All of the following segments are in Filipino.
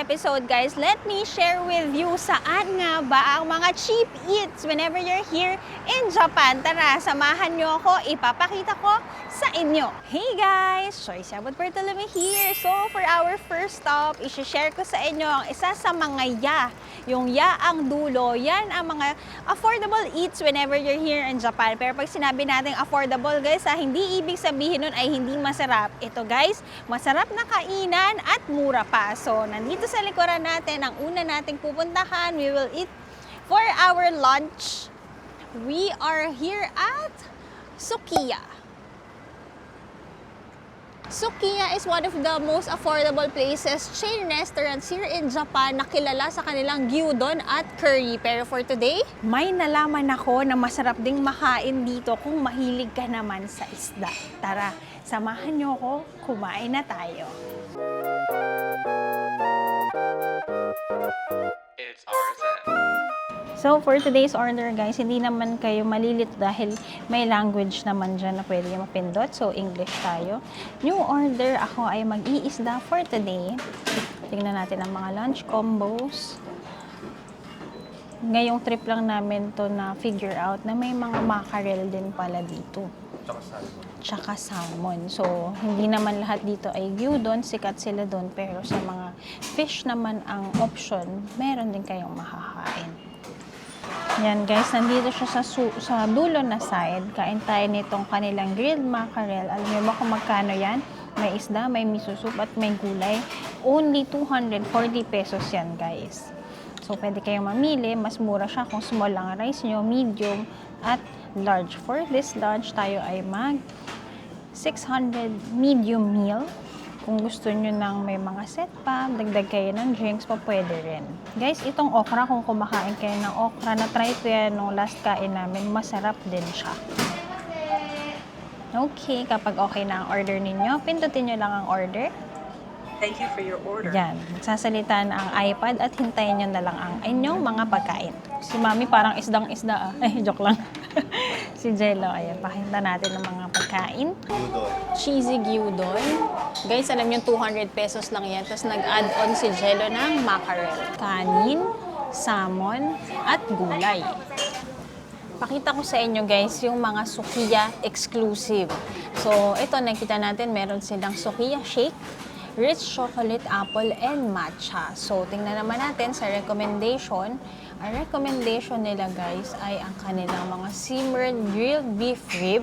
episode, guys, let me share with you saan nga ba ang mga cheap eats whenever you're here in Japan. Tara, samahan nyo ako, ipapakita ko sa inyo. Hey guys! Joyce Abot Bartolome here. So, for our first stop, isi-share ko sa inyo ang isa sa mga yung ang dulo. Yan ang mga affordable eats whenever you're here in Japan. Pero pag sinabi natin affordable, guys, hindi ibig sabihin nun ay hindi masarap. Ito, guys, masarap na kainan at mura pa. So, nandito sa likuran natin, ang una nating pupuntahan, we will eat for our lunch. We are here at Sukiya. Sukiya is one of the most affordable places, chain restaurants here in Japan na kilala sa kanilang gyudon at curry. Pero for today, may nalaman ako na masarap ding makain dito kung mahilig ka naman sa isda. Tara, samahan niyo ako, kumain na tayo. It's RSN. So, for today's order, guys, hindi naman kayo malilit dahil may language naman dyan na pwede mapindot. So, English tayo. New order, ako ay mag-iisda for today. Tingnan natin ang mga lunch combos. Ngayong trip lang namin to na figure out na may mga mackerel din pala dito. Tsaka salmon. So, hindi naman lahat dito ay gyudon, sikat sila doon. Pero sa mga fish naman ang option, meron din kayong makakain. Yan guys, nandito siya sa dulo na side. Kain tayo nitong kanilang grilled mackerel. Alam niyo ba kung magkano yan? May isda, may miso soup at may gulay. Only 240 pesos yan guys. So, pwede kayong mamili. Mas mura siya kung small lang rice nyo, medium at large. For this lunch, tayo ay mag 600 medium meal. Kung gusto nyo ng may mga set pa, dagdag kayo ng drinks, pa pwede rin. Guys, itong okra, kung kumakain kayo ng okra, na-try ko yan nung last kain namin, masarap din siya. Okay, kapag okay na ang order ninyo, pindutin nyo lang ang order. Thank you for your order. Yan, sasalita na ang iPad at hintayin nyo na lang ang inyong mga pagkain. Si Mami parang isdang-isda ah. Ay, joke lang. Si Jello, ayan, pakita natin ang mga pagkain. Cheesy gyudon. Guys, alam nyo, 200 pesos lang yan. Tapos nag-add-on si Jello ng mackerel. Kanin, salmon, at gulay. Pakita ko sa inyo guys, yung mga Sukiya exclusive. So, ito nakita natin, meron silang Sukiya shake, rich chocolate, apple, and matcha. So, tingnan naman natin sa recommendation. Ang recommendation nila guys ay ang kanilang mga simmered grilled beef rib.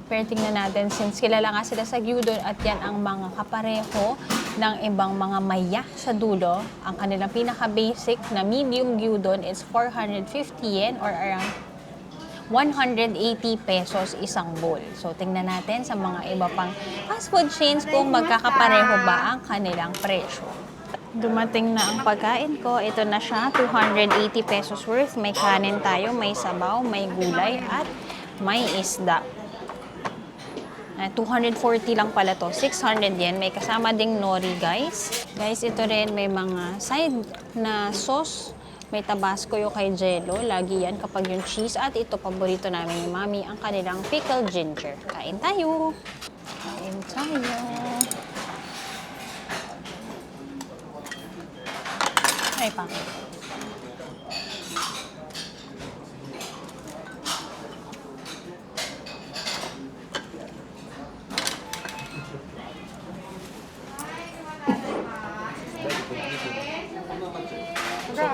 Pero tingnan natin, since kilala nga sila sa gyudon at yan ang mga kapareho ng ibang mga maya sa dulo, ang kanilang pinaka-basic na medium gyudon is 450 yen or around 180 pesos isang bowl. So, tingnan natin sa mga iba pang fast food chains kung magkakapareho ba ang kanilang presyo. Dumating na ang pagkain ko. Ito na siya, 280 pesos worth. May kanin tayo, may sabaw, may gulay, at may isda. 240 lang pala to. 600 yen. May kasama ding nori, guys. Guys, ito rin may mga side na sauce. May tabasco yung kay Jello. Lagi yan kapag yung cheese. At ito, paborito namin ni Mami, ang kanilang pickled ginger. Kain tayo! Kain tayo! Ay pa.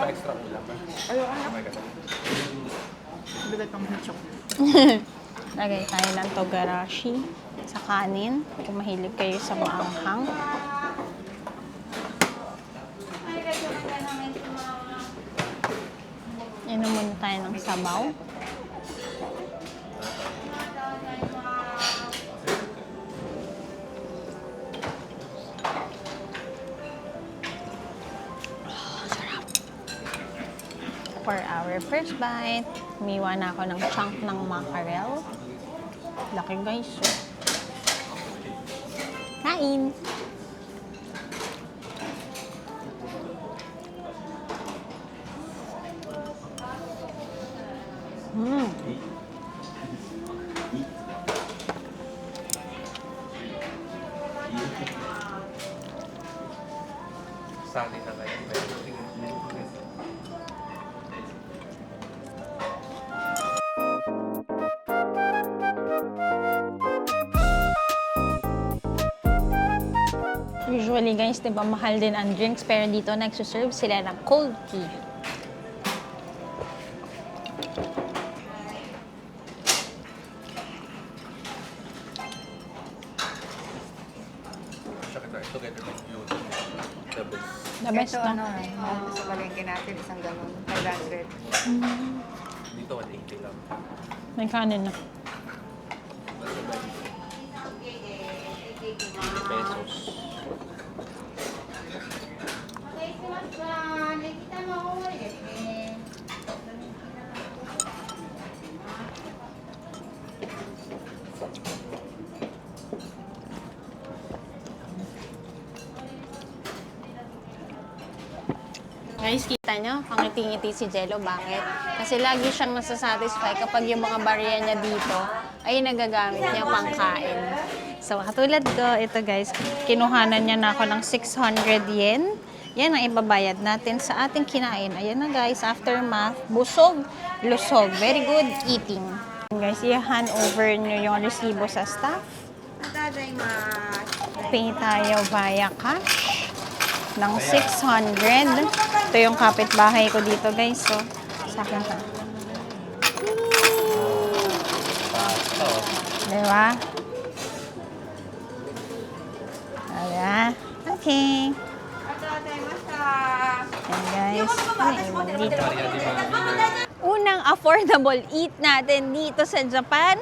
Extra ulam. Ayoko na. Bigay pang hitsok. Lagay tayo ng togarashi sa kanin. Kung mahilig kayo sa maanghang. Inom muna tayo ng sabaw. For our first bite, umiwa na ako ng chunk ng mackerel. Laki guys. Kain! Sali na tayo. Usually guys, di ba mahal din ang drinks, pero dito nagsuserve sila ng cold tea. Together with you. The best. The best Ito, na. sa palengke natin, isang ganun, 500. Dito 180 lang. May kanin na. Pesos. Guys, kita nyo, pangiti-ngiti si Jello. Bakit? Kasi lagi siyang nasasatisfy kapag yung mga barya niya dito ay nagagamit niya pangkain. So, katulad ko, ito guys, kinuhanan niya na ako ng 600 yen. Yan ang ibabayad natin sa ating kinain. Ayan na guys, after math, busog, lusog. Very good eating. Guys, i-hand over nyo yung resibo sa staff. Pay tayo via cash ng 600. Ito yung kapitbahay ko dito, guys. So, sa akin pa. Diba? Diba? Okay. Ayan, guys. Ay, dito. Unang affordable eat natin dito sa Japan.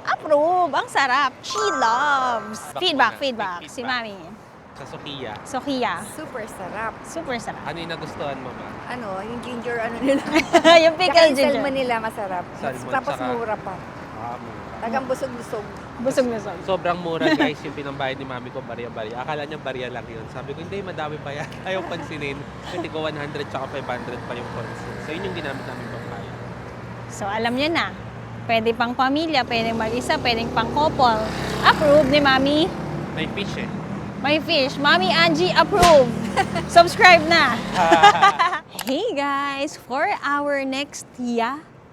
Approve! Ang sarap! She loves! Feedback. Si Mami. Sa Sophia. Sophia. Super sarap. Super sarap. Ano yung nagustuhan mo, ma? Ano, yung ginger ano nila. Yung Tsaka pickle yung ginger. salmon nila masarap. Salmon, Tapos tsaka- mura pa. Mura. Tagang busog-busog. Busog na sog. Sobrang mura guys yung pinambayad ni mami ko barya-barya. Akala niya barya lang yun. Sabi ko, hindi, madami pa yan. Ayaw pansinin. Kasi ko 100 tsaka 500 pa yung pansin. So yun yung ginamit namin pambayad. So, alam nyo na. Pwede pang pamilya, pwede mag-isa, pwedeng pang couple. Approve ni Mami. May fish eh. May fish. Mami Angie, approve. Subscribe na. Hey guys, for our next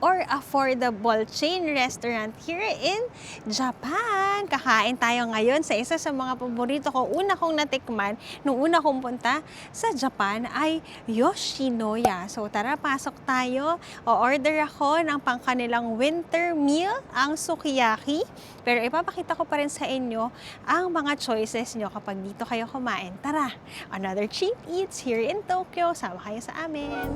or affordable chain restaurant here in Japan. Kakain tayo ngayon sa isa sa mga paborito ko. Una kong natikman, nung una kong punta sa Japan ay Yoshinoya. So tara, pasok tayo. O-order ako ng pangkanilang winter meal, ang sukiyaki. Pero ipapakita ko pa rin sa inyo ang mga choices nyo kapag dito kayo kumain. Tara, another cheap eats here in Tokyo. Sama kayo sa amin.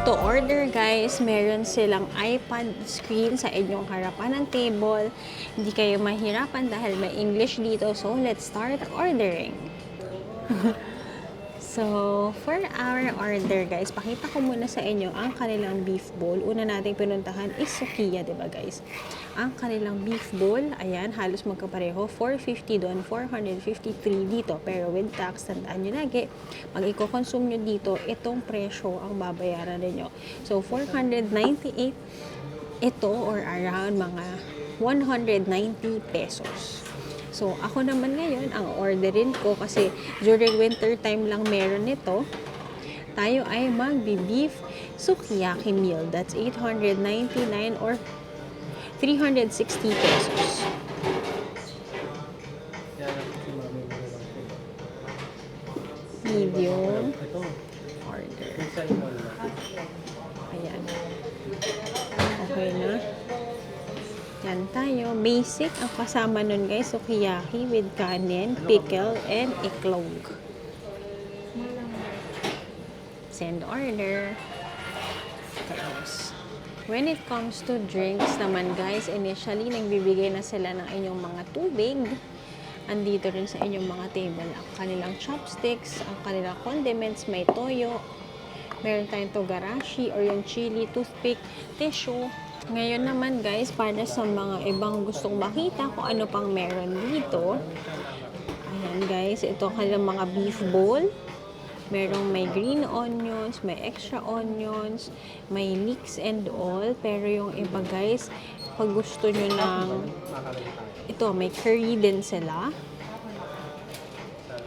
To order guys, meron silang iPad screen sa inyong harapan ng table. Hindi kayo mahirapan dahil may English dito. So, let's start ordering. So, for our order guys, pakita ko muna sa inyo ang kanilang beef bowl. Una nating pinuntahan is Sukiya, diba guys? Ang kanilang beef bowl, ayan, halos magkapareho. 450 doon, 453 dito. Pero with tax, tandaan nyo lagi, pag i-consume nyo dito, itong presyo ang babayaran ninyo. So, 498 ito or around mga 190 pesos. So, ako naman ngayon, ang orderin ko kasi during winter time lang meron nito, tayo ay magbi-beef sukiyaki meal. That's 899 or 360 pesos. Medium order. Ayan. Okay na. Yan tayo. Basic ang kasama nun guys. Sukiyaki with kanin, pickle, and iklog. Send order. Tapos, when it comes to drinks naman guys, initially nagbibigay na sila ng inyong mga tubig. Andito rin sa inyong mga table ang kanilang chopsticks, ang kanilang condiments, may toyo. Meron tayong togarashi or yung chili, toothpick, tissue. Ngayon naman guys, para sa mga ibang gustong makita kung ano pang meron dito. Ayan guys, ito kanilang mga beef bowl. Merong may green onions, may extra onions, may leeks and all. Pero yung iba guys, pag gusto nyo ng, ito may curry din sila.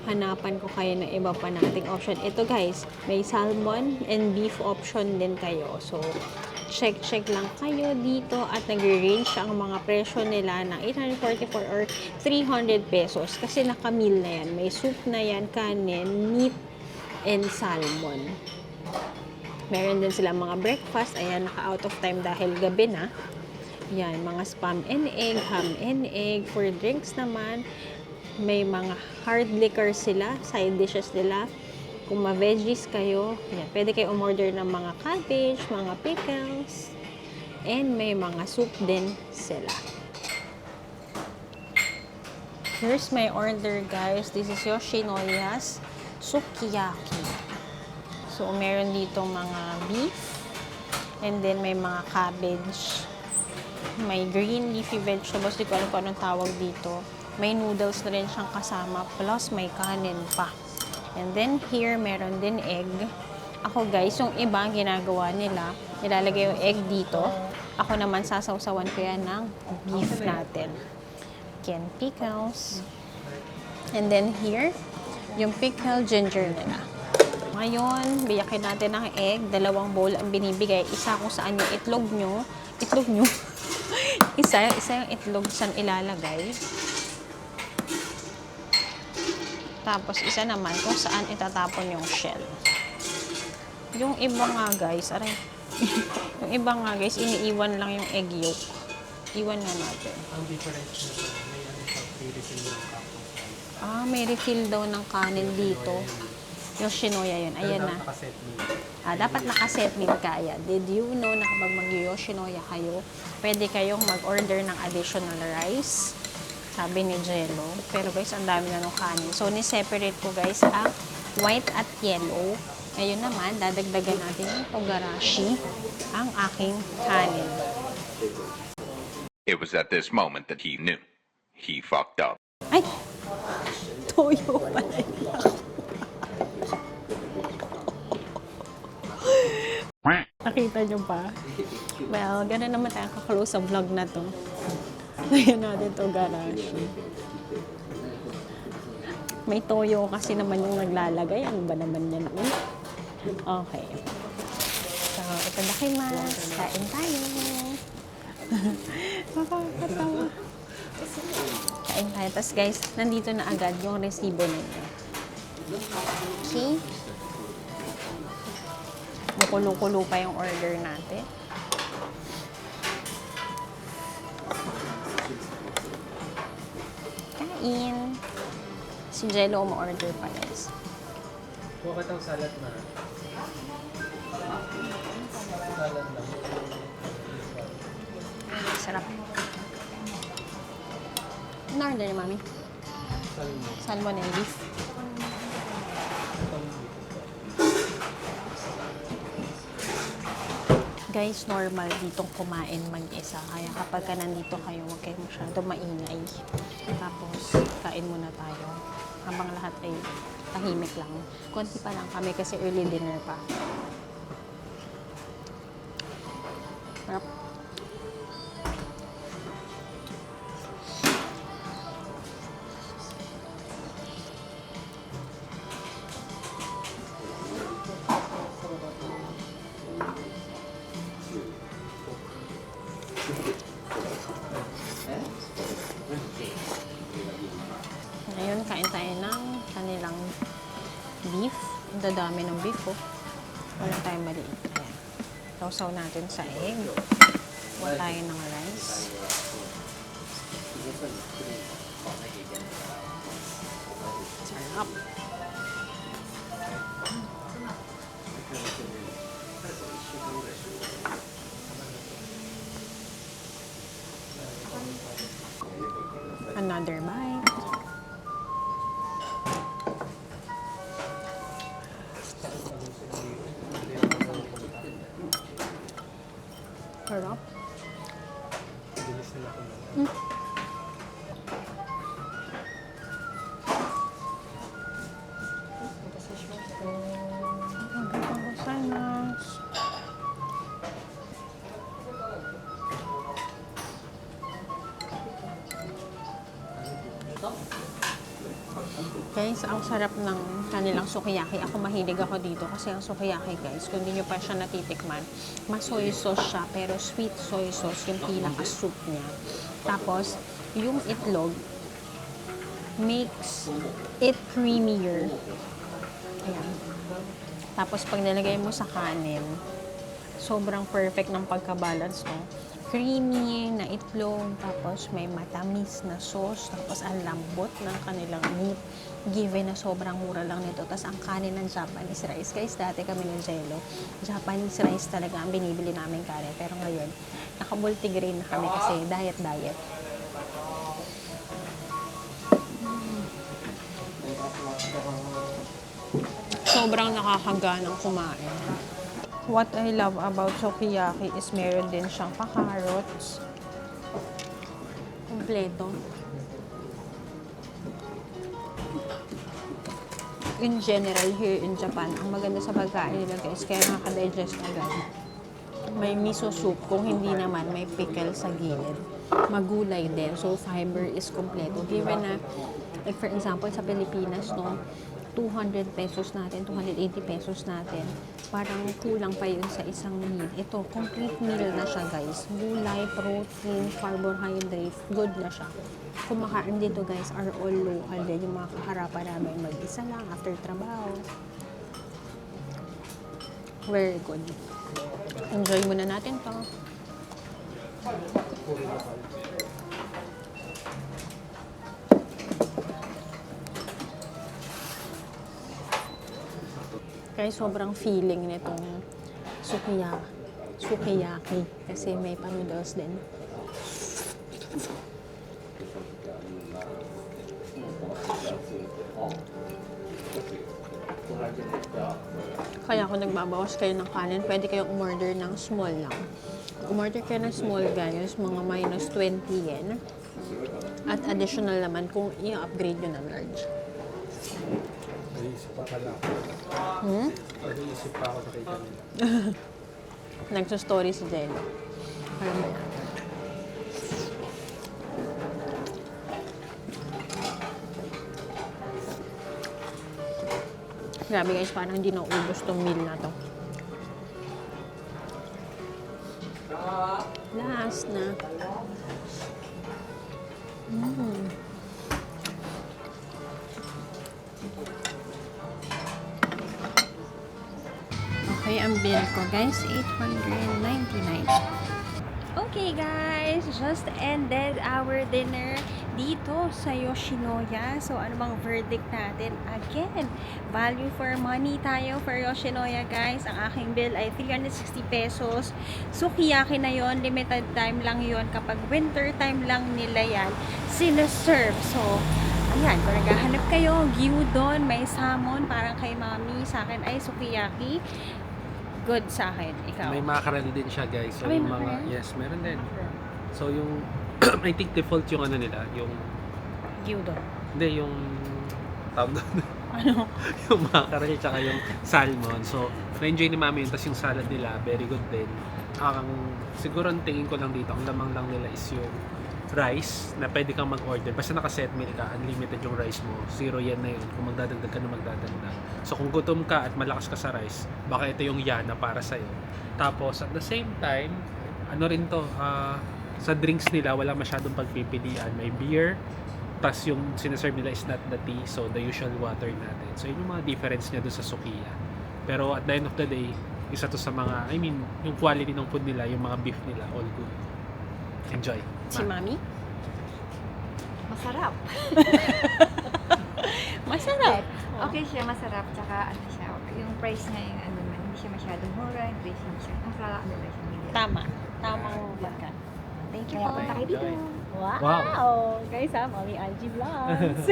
Hanapan ko kayo ng iba pa nating option. Ito guys, may salmon and beef option din kayo. So, Check lang kayo dito at nagre-range ang mga presyo nila ng 844 or 300 pesos kasi naka-meal na yan. May soup na yan, kanin, meat, and salmon. Meron din sila mga breakfast. Ayan, naka-out of time dahil gabi na. Yan, mga spam and egg, ham and egg. For drinks naman, may mga hard liquor sila, side dishes nila. Kung ma-veggies kayo, yan, pwede kayo umorder ng mga cabbage, mga pickles, and may mga soup din sila. Here's my order, guys. This is Yoshinoya's Sukiyaki. So, meron dito mga beef, and then may mga cabbage, may green leafy vegetables, di ko alam kung anong tawag dito. May noodles na rin siyang kasama, plus may kanin pa. And then, here, meron din egg. Ako, guys, yung iba, ginagawa nila, nilalagay yung egg dito. Ako naman, sasawsawan ko yan ng beef natin. Again, pickles. And then, here, yung pickle ginger nila. Ngayon, biyakin natin ng egg. 2 bowl ang binibigay. Isa kung saan yung itlog nyo. isa yung itlog saan ilalagay. Tapos, isa naman kung saan itatapon yung shell. Yung iba nga, guys, yung iba nga, guys, iniiwan lang yung egg yolk. Iwan na natin. Ang difference nito, may refill ng kapong. May refill daw ng kanin dito. Yoshinoya yun. Ayan na. Dapat nakaset meal ka. Ayan. Did you know na kapag mag-Yoshinoya kayo, pwede kayong mag-order ng additional rice? Sabi ni Jello. Pero guys, ang dami na ng kanin. So, ni-separate ko guys ang white at yellow. Ngayon naman, dadagdagan natin yung togarashi, ang aking kanin. It was at this moment that he knew. He fucked up. Ay! Toyo pala yun. Nakita nyo pa? Well, gano'n naman tayo kaklose sa vlog na to. Lagyan natin to garashi. May toyo kasi naman yung naglalagay. Ano ba naman yan? Okay. So, ito dakimasu. Kain tayo. Nakakatawa. Kain tayo. Tapos guys, nandito na agad yung resibo ninyo. Okay. Kulo-kulo pa yung order natin. Kain. Si Jello ma-order pa guys. Kuha ka tang salad na. Salad lang. Sarap. Ano order ni Mami? Salmon. Salmon and beef. Guys, normal ditong kumain mag-isa. Kaya kapag ka nandito kayo, huwag kayo masyado maingay. Tapos, kain muna tayo. Habang lahat ay tahimik lang. Konti pa lang kami kasi early dinner pa. Sarap. Ngayon, kain tayo ng kanilang beef. Ang dadami ng beef, oh. Wala tayong maliit. Ayan. Sausaw natin sa egg. Wala tayo ng rice. Sarap. Another bite. Sarap. Bilis nila kumain. Guys, ang sarap ng kanilang sukiyaki. Ako mahilig ako dito kasi ang sukiyaki, guys, kung hindi nyo pa siya natitikman, mas soy sauce siya, pero sweet soy sauce yung pinaka-soup niya. Tapos, yung itlog makes it creamier. Ayan. Tapos, pag nilagay mo sa kanin, sobrang perfect ng pagka-balance, no? Creamy na itlog, tapos may matamis na sauce, tapos ang lambot ng kanilang meat, given na sobrang mura lang nito. Tapos ang kanin ng Japanese rice. Guys, dati kami ng Jello, Japanese rice talaga ang binibili namin kanin. Pero ngayon, naka-multigrain na kami kasi diet. Sobrang nakakaganang kumain. What I love about sukiyaki is meron din siyang pa-carrots. Kompleto. In general, here in Japan, ang maganda sa pagkain nila, guys, kaya nakaka-digest agad. May miso soup, kung hindi naman, may pickle sa gilid. Magulay din, so fiber is kompleto. Given na, like for example, sa Pilipinas, no, 200 pesos natin, 280 pesos natin, parang kulang pa yun sa isang meal. Ito, complete meal na siya, guys. Gulay, protein, carbohydrate, good na siya. Kumakain dito, guys, are all local din. Yung mga kaharapan namin mag-isa lang after trabaho. Very good. Enjoy muna natin to. Kaya sobrang feeling nitong sukiyaki kasi may pa-noodles din. Kaya kung nagbabawas kayo ng kanin, pwede kayong umorder ng small lang. Umorder kayo ng small, guys, mga minus 20 yen. At additional naman kung i-upgrade nyo ng large. Nag-iisip pa pala ako. Nag-iisip pa ako nakita nila. Nagsa-story si Jello. Alam mo yan. Grabe, guys, parang hindi na ubos tong meal na to. Last na. Okay, ang bill ko, guys, 899. Okay, guys, just ended our dinner dito sa Yoshinoya. So, ano bang verdict natin? Again, value for money tayo for Yoshinoya, guys. Ang aking bill ay 360 pesos. Sukiyaki na yon, limited time lang yon. Kapag winter time lang nila yan, sinaserve. So, ayan, kung naghahanap kayo, gyudon, may salmon, parang kay mami, sa akin ay sukiyaki. Good sa akin. Ikaw? May mackerel din siya, guys. So, may yung mga, mackerel? yes, meron din. So, yung, I think default yung ano nila, yung, Gyudon. hindi, yung, tawag doon, Ano? yung mackerel tsaka yung salmon. So, na-enjoy ni mami yun. Tapos yung salad nila, very good din. Siguro ang tingin ko lang dito, ang lamang lang nila is yung rice na pwede kang mag-order. Basta naka-set meal ka, unlimited yung rice mo. 0 yen na yun. Kung magdadagdag ka na magdadagdag. So kung gutom ka at malakas ka sa rice, baka ito yung yana para sa'yo. Tapos at the same time, ano rin to, sa drinks nila, wala masyadong pagpipilian. May beer, tas yung sinaserve nila is not the tea, so the usual water natin. So yun yung mga difference niya doon sa Sukiya. Pero at the end of the day, isa to sa mga, I mean, yung quality ng food nila, yung mga beef nila, all good. Enjoy. Si mami? Masarap. Masarap. Okay siya, masarap. Tsaka ano siya, yung price niya, yung ano man, hindi siya masyadong mura, hindi siya masyadong, ang sarap nila siya. Tama. Tamang pagka. Thank you Kaya po. punta kayo dito. Wow! Guys, Mami Algie Vlogs.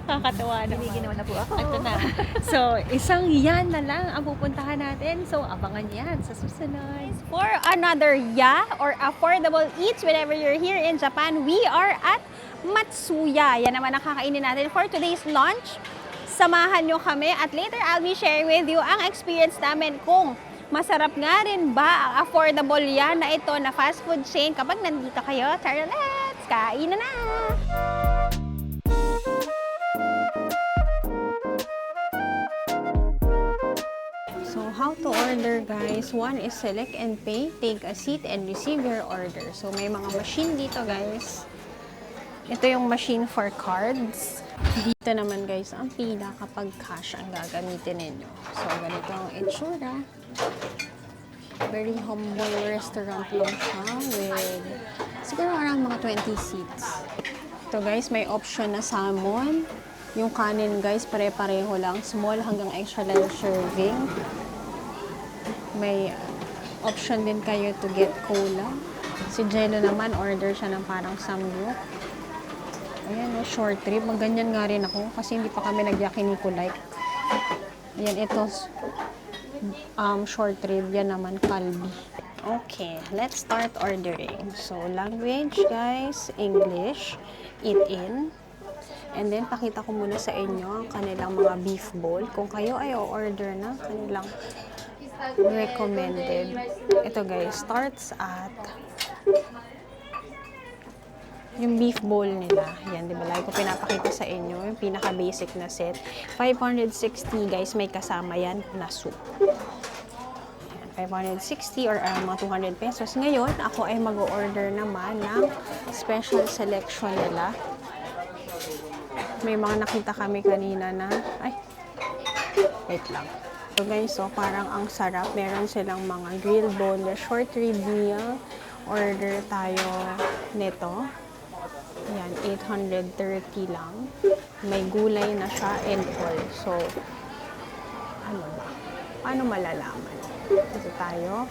Kakatuwa naman. Binigyan naman na po ako. Ito na. So, isang yan na lang ang pupuntahan natin. So, abangan yan sa susunod. For another ya or affordable eats whenever you're here in Japan, we are at Matsuya. Yan naman ang kakainin natin for today's lunch. Samahan nyo kami at later I'll be sharing with you ang experience namin kung masarap nga rin ba ang affordable yan na ito na fast food chain kapag nandito kayo. Tara, let's kain na! order, guys. One is select and pay, take a seat, and receive your order. So, may mga machine dito, guys. Ito yung machine for cards. Dito naman, guys, ang pila kapag cash ang gagamitin ninyo. So, ganito ang itsura. Very humble restaurant lang siya with siguro around mga 20 seats. Ito, guys, may option na salmon. Yung kanin, guys, pare-pareho lang. Small hanggang extra large serving. May option din kayo to get cola. Si Jello naman, order siya ng parang samgyup. Ayan, no, short rib. Magganyan nga rin ako kasi hindi pa kami nag-yakiniku like. Ayan, ito short rib. Yan naman, kalbi. Okay, let's start ordering. So, language, guys, English. Eat in. And then, pakita ko muna sa inyo ang kanilang mga beef bowl. Kung kayo ay o-order na kanilang recommended. Ito, guys, starts at yung beef bowl nila. Yan, di ba? Lagi ko pinapakita sa inyo. Yung pinaka-basic na set. 560, guys. May kasama yan na soup. Yan, 560 or mga 200 pesos. Ngayon, ako ay mag-order naman ng special selection nila. May mga nakita kami kanina na, ay, wait lang. So guys, so parang ang sarap. Meron silang mga grilled boneless short rib meal. Order tayo nito. Yan, 830 lang. May gulay na siya and all. So, ano ba? Paano malalaman? Ito tayo.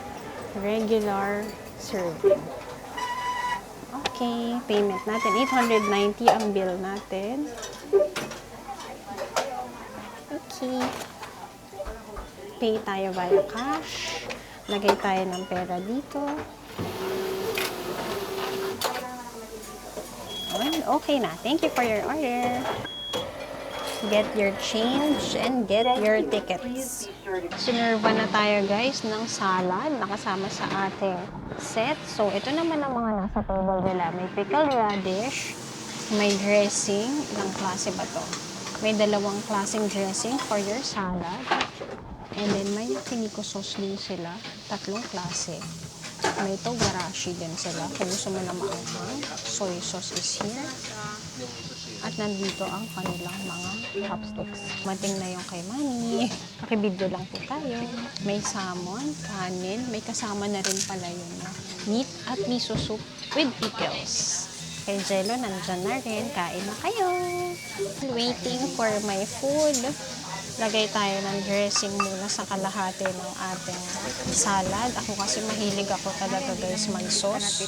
Regular serving. Okay, payment natin. 890 ang bill natin. Okay. Pay tayo via cash. Lagay tayo ng pera dito. Okay na. Thank you for your order. Get your change and get your tickets. Sinerva na tayo, guys, ng salad nakasama sa ating set. So, ito naman ang mga nasa table nila. May pickled radish, may dressing. Ilang klase ba to? May dalawang klaseng dressing for your salad. And then, may yakiniku sauce din sila. 3 klase. May togarashi din sila. Kung gusto mo na maanghang, soy sauce is here. At nandito ang kanilang mga chopsticks. Mating na yung kay Mami. Pakibidyo lang po tayo. May salmon, kanin. May kasama na rin pala yun na meat at miso soup with pickles. Kay Jello, nandyan na rin. Kain na kayo. Waiting for my food. Lagay tayo ng dressing muna sa kalahati ng ating salad. Ako kasi mahilig ako talaga, guys, mag-sauce.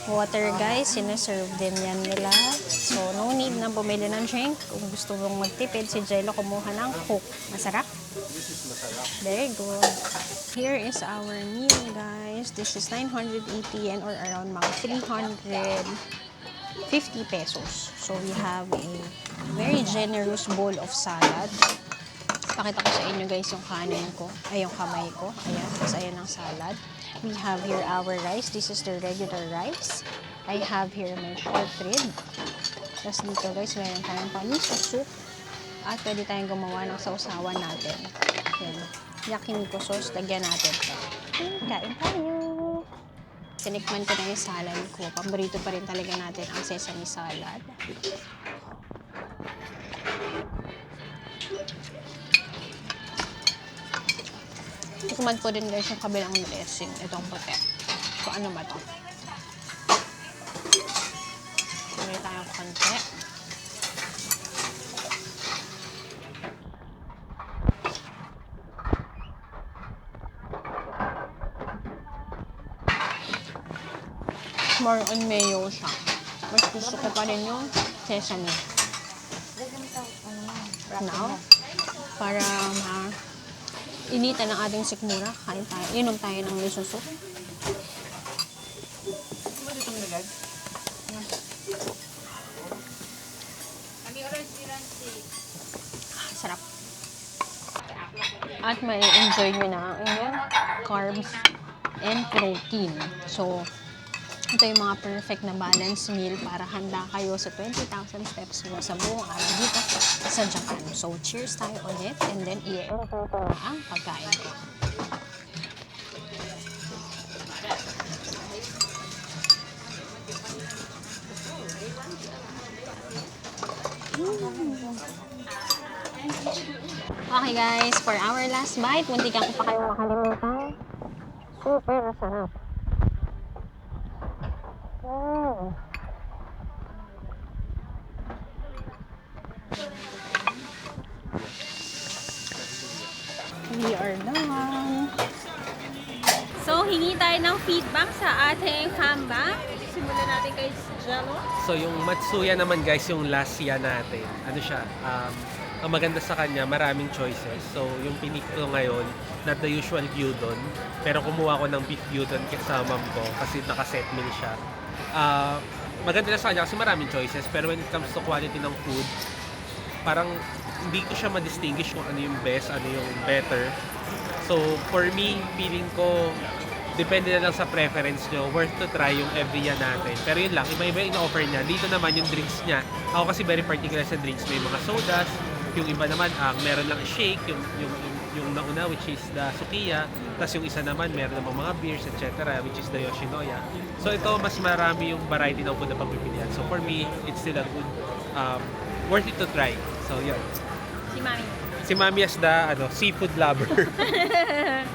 Water, guys, sinaserve din yan nila. So, no need na bumili ng drink. Kung gusto mong magtipid, si Jello kumuha ng Coke. Masarap? Very good. Here is our meal, guys. This is 980 yen or around mga 350 pesos. So, we have a very generous bowl of salad. Pakita ko sa inyo, guys, yung kanin ko. Ay, yung kamay ko. Ayan. Tapos, ayan ang salad. We have here our rice. This is the regular rice. I have here my short rib. Tapos dito, guys, meron tayong pamiso soup. At pwede tayong gumawa ng sausawan natin. Yan. Yakiniku sauce. Lagyan natin ito. Kain tayo. Tinikman ko na yung salad ko. Paborito pa rin talaga natin ang sesame salad. Tikman ko din, guys, yung kabilang dressing. Itong puti. So, ano ba ito? Pili tayo konti. More on mayo siya. Mas gusto ko pa rin yung sesame. Now, para initan ng ating sikmura, kain tayo. Inom tayo ng miso soup. Sarap. At may enjoy nyo na ang inyong carbs and protein. So, ito yung mga perfect na balance meal para handa kayo sa 20,000 steps mo sa buong araw dito sa Japan. So, cheers tayo ulit and then i-enjoy ko na ang pagkain ko. Okay guys, for our last bite, muntikan ko pa kayo makalimutan. Super sarap. We are done. So, hingi tayo ng feedback sa ating comeback. Simulan natin kay Jello. So yung Matsuya naman guys, yung last yan natin. Ano siya? Ang maganda sa kanya, maraming choices. So yung pinik ko ngayon, not the usual gyudon. Pero kumuha ko ng beef gyudon sa mom ko kasi naka-set meal siya. Maganda na sa kanya kasi maraming choices. Pero when it comes to quality ng food, parang hindi ko siya ma-distinguish kung ano yung best, ano yung better. So for me, feeling ko depende na lang sa preference nyo. Worth to try yung every yan natin. Pero yun lang, iba-iba yung offer niya. Dito naman yung drinks niya. Ako kasi very particular sa drinks. May mga sodas. Yung iba naman, meron lang shake. Yung nauna, which is the Sukiya. Tapos yung isa naman, meron namang mga beers, etc. Which is the Yoshinoya. So ito, mas marami yung variety ng food na pagpipilian. So for me, it's still a good, worth it to try. So yun. Si Mami. Si Mami as the seafood lover.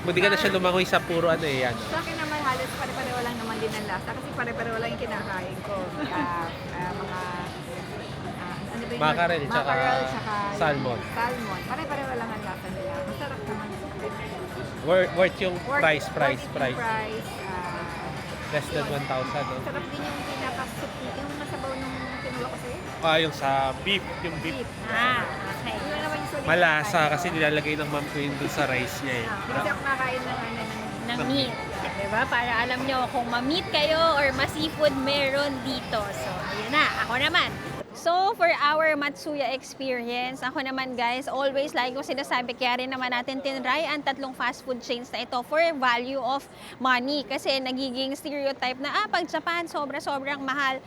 Buti ka na siya lumangoy sa puro yan. Sa akin naman halos pare-pareho lang naman din ang lasa kasi pare-pareho lang yung kinakain ko. Mga ano ba yun? Mackerel, tsaka salmon. Salmon. Pare-pareho lang ang lasa nila. Masarap naman. Worth yung price. Price. Less than 1,000. Sarap din yung pinaka-suki. Yung nasabaw nung kinuha ko sa'yo. Yung sa beef, yung beef. Okay. Yun naman yung solid Malasa na kasi nilalagay ng mom ko yun dun sa rice niya eh. Kasi ako nakain Ng meat. Diba? Para alam nyo kung ma-meat kayo or ma-seafood meron dito. So, ayun na. Ako naman. So, for our Matsuya experience, ako naman guys, always like ko sinasabi, kaya rin naman natin tinry ang tatlong fast food chains na ito for value of money. Kasi nagiging stereotype na, pag Japan, sobrang mahal.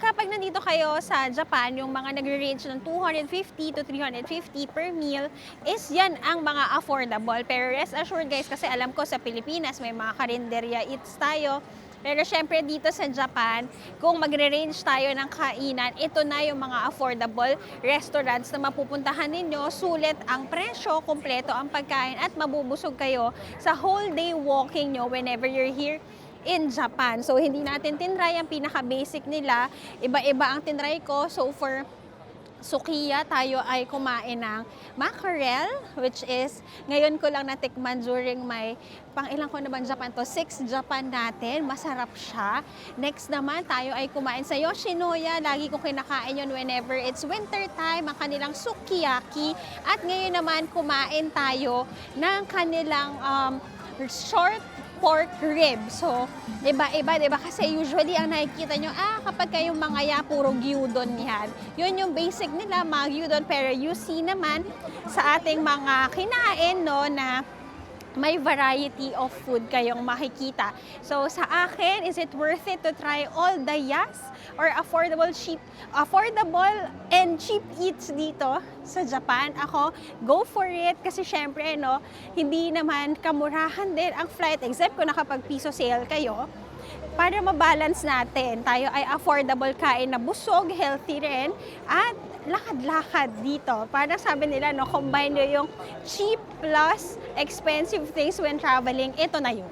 Kapag nandito kayo sa Japan, yung mga nagre-range ng 250 to 350 per meal, is yan ang mga affordable. Pero rest assured guys, kasi alam ko sa Pilipinas, may mga karinderya eats tayo. Pero syempre dito sa Japan, kung magre-range tayo ng kainan, ito na yung mga affordable restaurants na mapupuntahan ninyo. Sulit ang presyo, kumpleto ang pagkain at mabubusog kayo sa whole day walking nyo whenever you're here in Japan. So hindi natin tinry ang pinaka-basic nila. Iba-iba ang tinry ko. So for Sukiya, tayo ay kumain ng mackerel, which is, ngayon ko lang natikman during my, pang-ilang ko naman Japan to, 6 Japan natin, masarap siya. Next naman, tayo ay kumain sa Yoshinoya, lagi kong kinakain yun whenever it's winter time, ang kanilang sukiyaki. At ngayon naman, kumain tayo ng kanilang short pork rib. So, iba-iba, diba? Kasi usually, ang nakikita nyo, kapag kayong mga puro gyudon yan. Yun yung basic nila, mga gyudon. Pero you see naman sa ating mga kinain, no, na may variety of food kayong makikita. So, sa akin, is it worth it to try all the yas or affordable and cheap eats dito sa Japan? Ako, go for it kasi syempre, no, hindi naman kamurahan din ang flight except kung nakapag-piso sale kayo. Para mabalance natin, tayo ay affordable kain na busog, healthy rin, at lakad-lakad dito. Parang sabi nila, no, combine nyo yung cheap plus expensive things when traveling, ito na yun.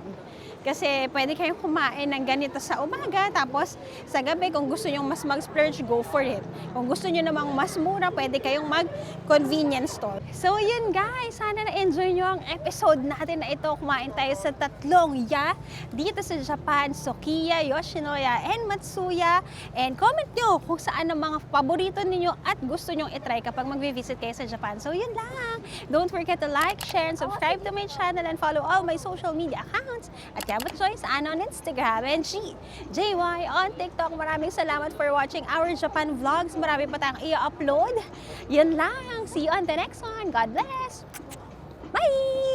Kasi pwede kayong kumain ng ganito sa umaga, tapos sa gabi, kung gusto nyo mas mag-splurge, go for it. Kung gusto nyo namang mas mura, pwede kayong mag-convenience store. So yun guys, sana na-enjoy nyo ang episode natin na ito. Kumain tayo sa tatlong dito sa Japan, Sukiya, Yoshinoya, and Matsuya. And comment nyo kung saan ang mga paborito ninyo at gusto nyong itry kapag mag-visit kayo sa Japan. So yun lang. Don't forget to like, share, and subscribe to my channel and follow all my social media accounts. At Yabut Joyce on Instagram and JY on TikTok. Maraming salamat for watching our Japan vlogs. Marami pa tayong i-upload. Yun lang. See you on the next one. God bless. Bye!